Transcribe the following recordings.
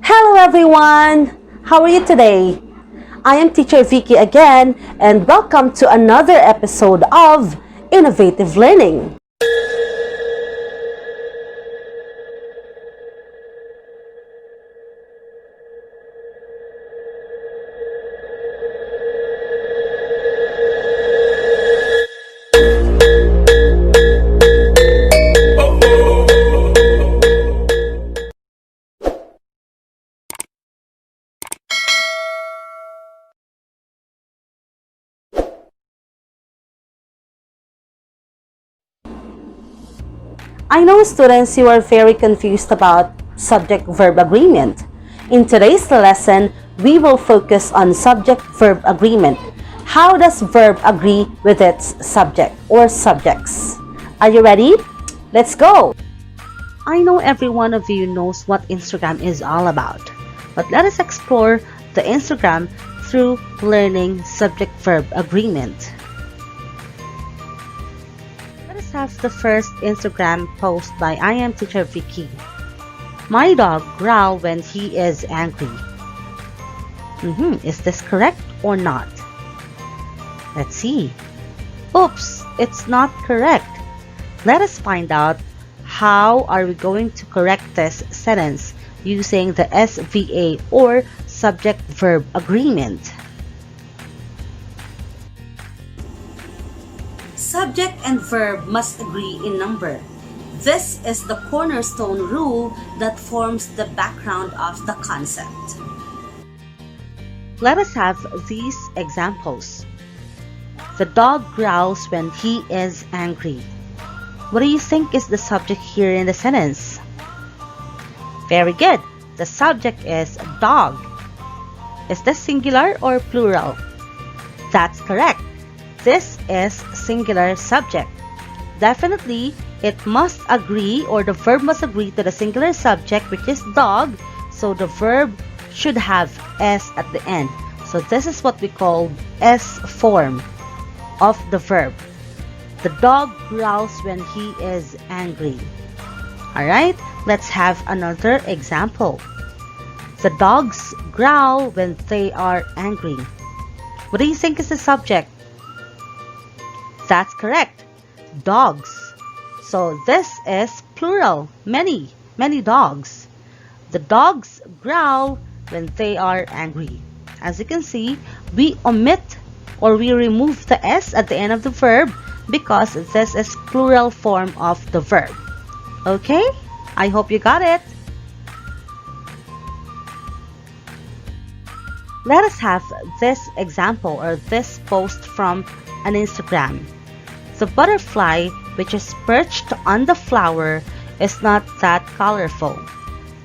Hello everyone! How are you today? I am Teacher Vicky again and welcome to another episode of Innovative Learning. I know students, you are very confused about subject-verb agreement. In today's lesson, we will focus on subject-verb agreement. How does verb agree with its subject or subjects? Are you ready? Let's go! I know every one of you knows what Instagram is all about, but let us explore the Instagram through learning subject-verb agreement. Let us have the first Instagram post by I am Teacher Vicky. My dog growls when he is angry. Is this correct or not? Let's see. Oops, it's not correct. Let us find out how are we going to correct this sentence using the SVA or subject-verb agreement. Subject and verb must agree in number. This is the cornerstone rule that forms the background of the concept. Let us have these examples. The dog growls when he is angry. What do you think is the subject here in the sentence? Very good. The subject is dog. Is this singular or plural? That's correct. This is singular subject. Definitely, it must agree or the verb must agree to the singular subject, which is dog. So the verb should have S at the end. So this is what we call S form of the verb. The dog growls when he is angry. Alright, let's have another example. The dogs growl when they are angry. What do you think is the subject? That's correct. Dogs. So this is plural. Many dogs. The dogs growl when they are angry. As you can see, we omit or we remove the S at the end of the verb because this is plural form of the verb. Okay? I hope you got it. Let us have this example or this post from an Instagram. The butterfly which is perched on the flower is not that colorful.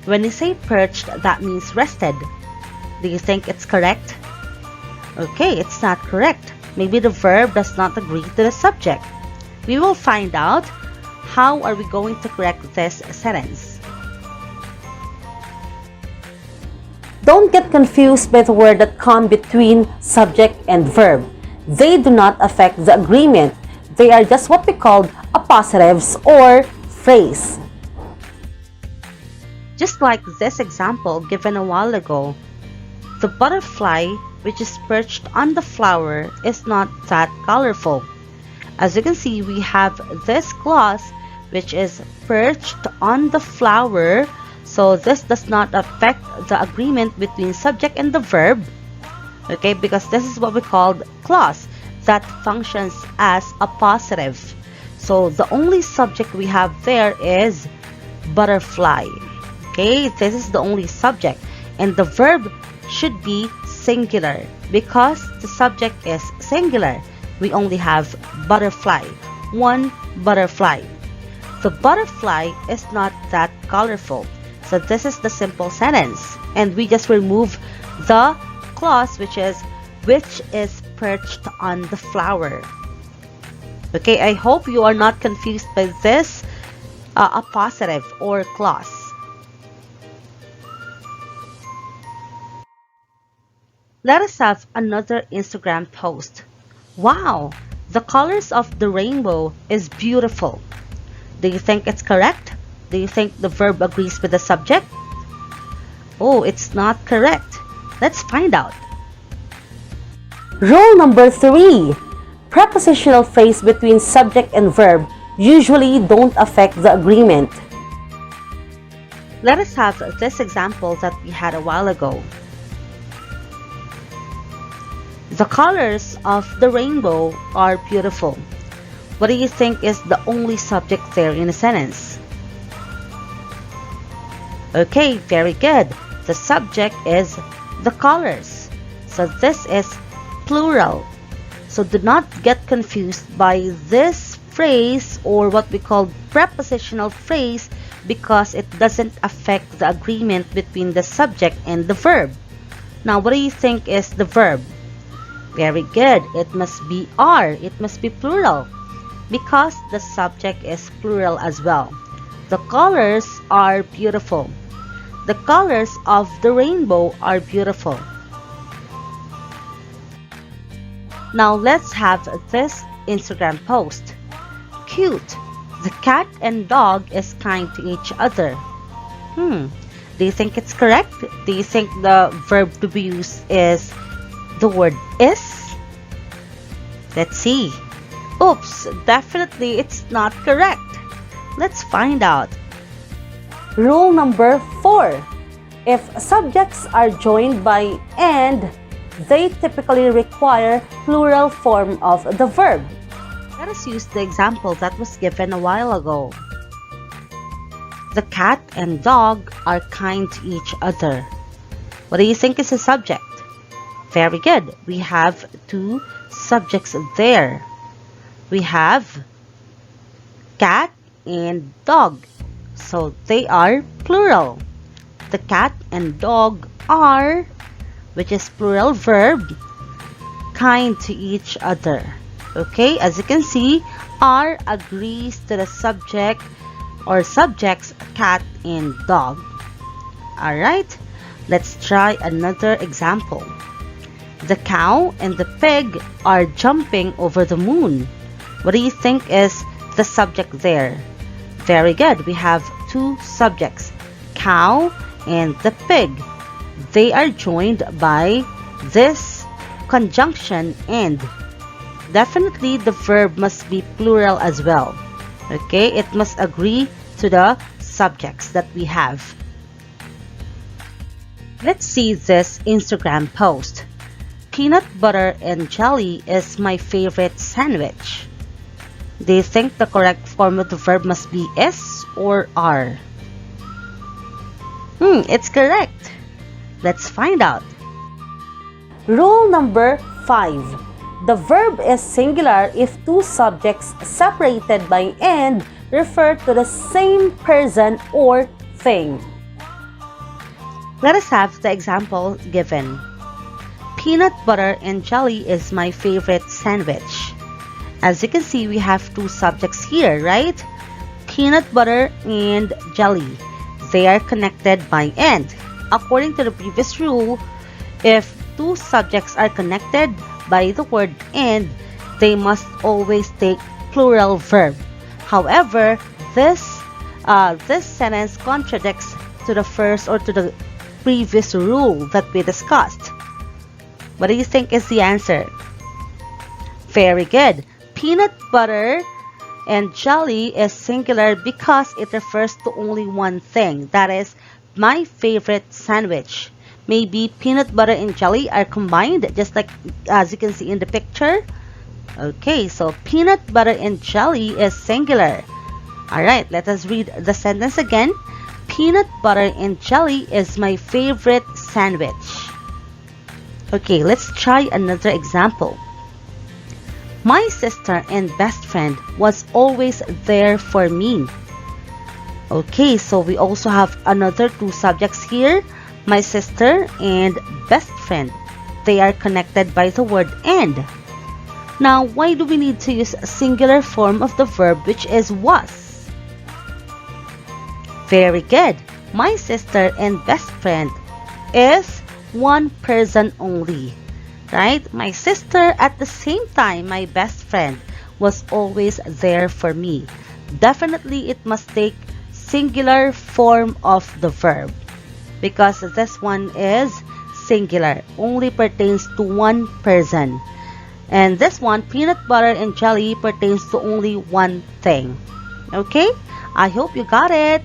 When you say perched, that means rested. Do you think it's correct? Okay, it's not correct. Maybe the verb does not agree to the subject. We will find out how are we going to correct this sentence. Don't get confused by the word that come between subject and verb. They do not affect the agreement. They are just what we call appositives or phrase. Just like this example given a while ago, the butterfly which is perched on the flower is not that colorful. As you can see, we have this clause which is perched on the flower, so this does not affect the agreement between subject and the verb. Okay, because this is what we call clause that functions as a positive. So the only subject we have there is butterfly. Okay, this is the only subject, and the verb should be singular because the subject is singular. We only have butterfly, one butterfly. The butterfly is not that colorful. So this is the simple sentence, and we just remove the clause which is perched on the flower. Okay, I hope you are not confused by this appositive or clause. Let us have another Instagram post. Wow, the colors of the rainbow is beautiful. Do you think it's correct? Do you think the verb agrees with the subject? Oh, it's not correct. Let's find out. Rule number 3. Prepositional phrase between subject and verb usually don't affect the agreement. Let us have this example that we had a while ago. The colors of the rainbow are beautiful. What do you think is the only subject there in a sentence? Okay, very good. The subject is the colors. So this is plural. So do not get confused by this phrase or what we call prepositional phrase because it doesn't affect the agreement between the subject and the verb. Now, what do you think is the verb? Very good. It must be are. It must be plural because the subject is plural as well. The colors are beautiful. The colors of the rainbow are beautiful. Now let's have this Instagram post. Cute. The cat and dog is kind to each other. Do you think it's correct? Do you think the verb to be used is the word is? Let's see. Oops, definitely it's not correct. Let's find out. Rule number 4. If subjects are joined by and, they typically require plural form of the verb. Let us use the example that was given a while ago. The cat and dog are kind to each other. What do you think is the subject? Very good. We have two subjects there. We have cat and dog. So they are plural. The cat and dog are, which is plural verb, kind to each other. Okay, as you can see, are agrees to the subject or subjects cat and dog. Alright, let's try another example. The cow and the pig are jumping over the moon. What do you think is the subject there? Very good. We have two subjects, cow and the pig. They are joined by this conjunction and. Definitely the verb must be plural as well. Okay, it must agree to the subjects that we have. Let's see this Instagram post. Peanut butter and jelly is my favorite sandwich. Do you think the correct form of the verb must be is or are? It's correct. Let's find out. Rule number 5. The verb is singular if two subjects separated by and refer to the same person or thing. Let us have the example given. Peanut butter and jelly is my favorite sandwich. As you can see, we have two subjects here, right? Peanut butter and jelly. They are connected by and. According to the previous rule, if two subjects are connected by the word and, they must always take plural verb. However, this sentence contradicts to the first or to the previous rule that we discussed. What do you think is the answer? Very good. Peanut butter and jelly is singular because it refers to only one thing, that is my favorite sandwich. Maybe peanut butter and jelly are combined, just like as you can see in the picture. Okay, so peanut butter and jelly is singular. Alright, let us read the sentence again. Peanut butter and jelly is my favorite sandwich. Okay, let's try another example. My sister and best friend was always there for me. Okay, so we also have another two subjects here. My sister and best friend. They are connected by the word and. Now, why do we need to use a singular form of the verb which is was? Very good. My sister and best friend is one person only. Right? My sister at the same time my best friend was always there for me. Definitely it must take singular form of the verb. because this one is singular, only pertains to one person. And this one, peanut butter and jelly, pertains to only one thing. Okay? I hope you got it.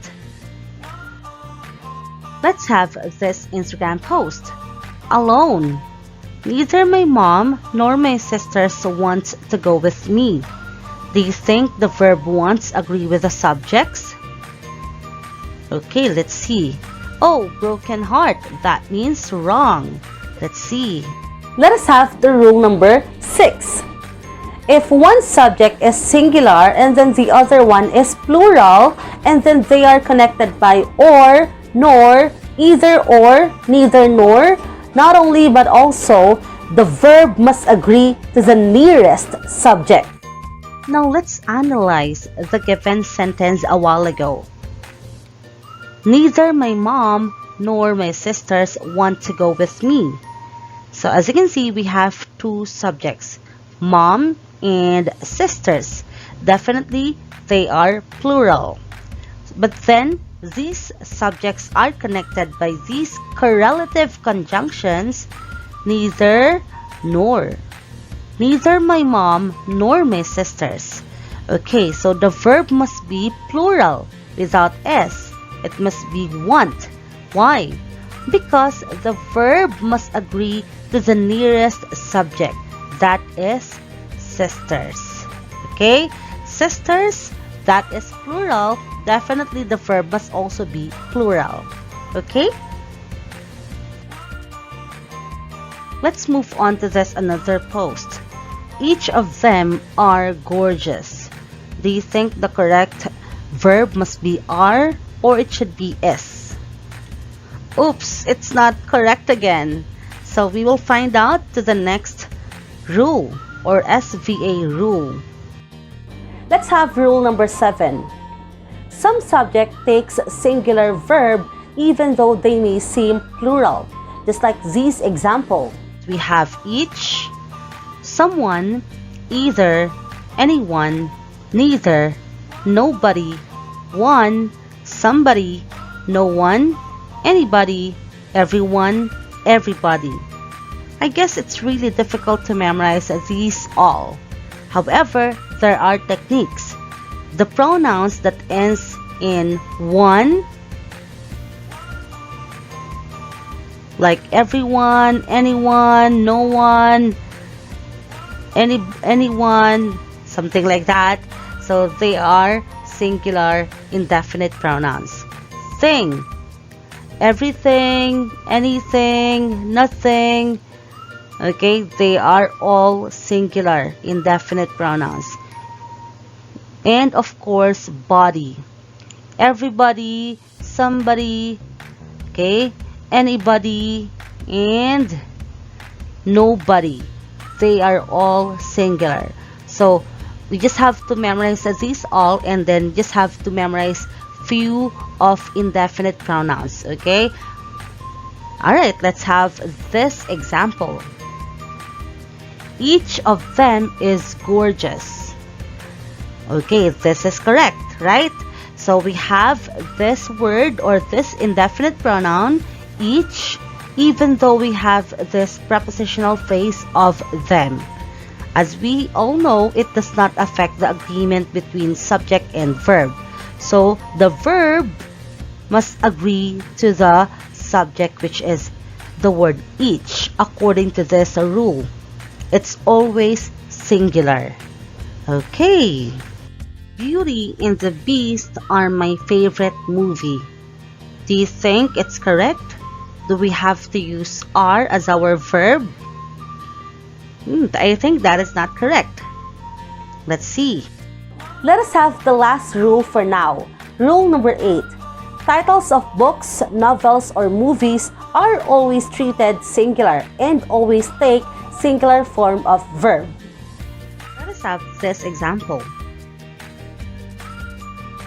Let's have this Instagram post. Alone. Neither my mom nor my sisters want to go with me. Do you think the verb wants agree with the subjects? Okay, let's see. Oh, broken heart. That means wrong. Let's see. Let us have the rule number 6. If one subject is singular and then the other one is plural, and then they are connected by or, nor, either or, neither nor, not only but also, the verb must agree to the nearest subject. Now let's analyze the given sentence a while ago. Neither my mom nor my sisters want to go with me. So as you can see, we have two subjects, mom and sisters. Definitely they are plural. But then these subjects are connected by these correlative conjunctions, neither nor. Neither my mom nor my sisters. Okay, so the verb must be plural without s. It must be want. Why? Because the verb must agree to the nearest subject, that is sisters. Okay? Sisters, that is plural. Definitely the verb must also be plural. Okay? Let's move on to this another post. Each of them are gorgeous. Do you think the correct verb must be are or it should be is? Oops, it's not correct again. So we will find out to the next rule or SVA rule. Let's have rule number 7. Some subject takes singular verb even though they may seem plural. Just like this example. We have each, someone, either, anyone, neither, nobody, one, somebody, no one, anybody, everyone, everybody. I guess it's really difficult to memorize these all. However, there are techniques. The pronouns that ends in one, like everyone, anyone, no one, anyone, something like that. So they are singular indefinite pronouns. Thing, everything, anything, nothing. Okay, they are all singular indefinite pronouns. And of course, body. Everybody, somebody, okay, anybody, and nobody. They are all singular. So we just have to memorize these all and then just have to memorize few of indefinite pronouns. Okay. Alright, let's have this example. Each of them is gorgeous. Okay, this is correct, right? So we have this word or this indefinite pronoun, each, even though we have this prepositional phrase of them. As we all know, it does not affect the agreement between subject and verb. So the verb must agree to the subject, which is the word each, according to this rule. It's always singular. Okay. Beauty and the Beast are my favorite movie. Do you think it's correct? Do we have to use are as our verb? I think that is not correct. Let's see. Let us have the last rule for now. Rule number 8. Titles of books, novels, or movies are always treated singular and always take singular form of verb. Let us have this example.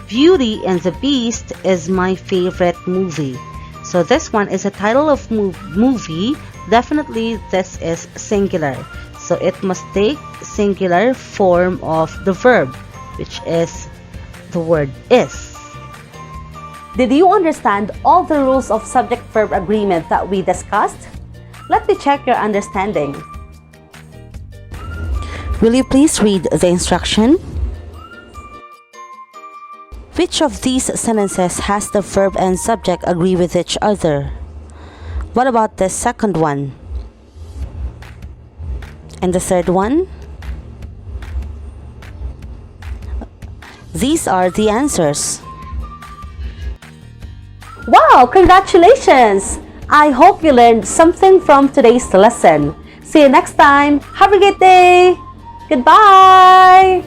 Beauty and the Beast is my favorite movie. So this one is a title of movie. Definitely this is singular. So it must take singular form of the verb, which is the word is. Did you understand all the rules of subject-verb agreement that we discussed? Let me check your understanding. Will you please read the instruction? Which of these sentences has the verb and subject agree with each other? What about the second one? And the third one? These are the answers. Wow, congratulations! I hope you learned something from today's lesson. See you next time. Have a great day. Goodbye.